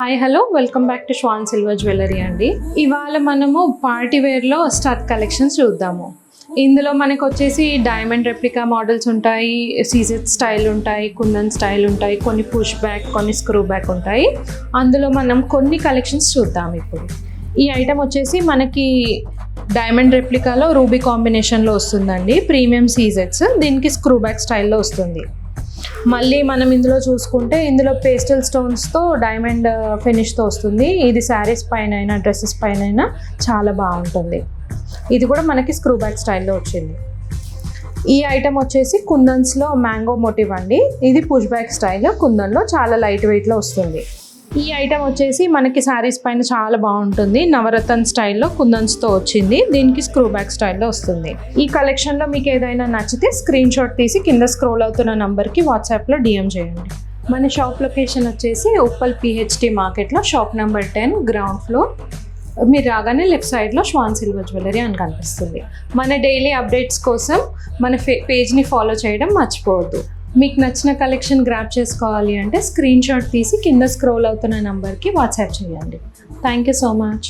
Hi hello welcome back to శ్వాన్ silver jewellery అండి. ఇవాళ మనము పార్టీ వేర్లో స్టడ్ కలెక్షన్స్ చూద్దాము. ఇందులో మనకు వచ్చేసి డైమండ్ రెప్లికా మోడల్స్ ఉంటాయి, సీజెడ్ స్టైల్ ఉంటాయి, కుందన్ స్టైల్ ఉంటాయి, కొన్ని పుష్ బ్యాక్, కొన్ని స్క్రూ బ్యాక్ ఉంటాయి. అందులో మనం కొన్ని కలెక్షన్స్ చూద్దాం. ఇప్పుడు ఈ ఐటమ్ వచ్చేసి మనకి డైమండ్ రెప్లికాలో రూబీ కాంబినేషన్లో వస్తుందండి. ప్రీమియం సీజెడ్స్, దీనికి స్క్రూ బ్యాక్ స్టైల్లో వస్తుంది. మళ్ళీ మనం ఇందులో చూసుకుంటే ఇందులో పేస్టల్ స్టోన్స్తో డైమండ్ ఫినిష్తో వస్తుంది. ఇది శారీస్ పైన అయినా డ్రెస్సెస్ పైన అయినా చాలా బాగుంటుంది. ఇది కూడా మనకి స్క్రూ బ్యాక్ స్టైల్లో వచ్చింది. ఈ ఐటమ్ వచ్చేసి కుందన్స్లో మ్యాంగో మోటివ్ అండి. ఇది పుష్ బ్యాక్ స్టైల్, కుందన్లో చాలా లైట్ వెయిట్లో వస్తుంది. ఈ ఐటమ్ వచ్చేసి మనకి శారీస్ పైన చాలా బాగుంటుంది. నవరత్న స్టైల్లో కుందన్స్తో వచ్చింది. దీనికి స్క్రూ బ్యాక్ స్టైల్లో వస్తుంది. ఈ కలెక్షన్లో మీకు ఏదైనా నచ్చితే స్క్రీన్ షాట్ తీసి కింద స్క్రోల్ అవుతున్న నంబర్కి వాట్సాప్లో డిఎం చేయండి. మన షాప్ లొకేషన్ వచ్చేసి ఉప్పల్ పిహెచ్టీ మార్కెట్లో షాప్ నెంబర్ 10 గ్రౌండ్ ఫ్లోర్. మీరు రాగానే లెఫ్ట్ సైడ్లో శ్వాన్ సిల్వర్ జ్యువెలరీ అని కనిపిస్తుంది. మన డైలీ అప్డేట్స్ కోసం మన పేజ్ని ఫాలో చేయడం మర్చిపోవద్దు. మీకు నచ్చిన కలెక్షన్ గ్రాప్ చేసుకోవాలి అంటే స్క్రీన్ షాట్ తీసి కింద స్క్రోల్ అవుతున్న నంబర్కి వాట్సాప్ చేయండి. Thank you so much.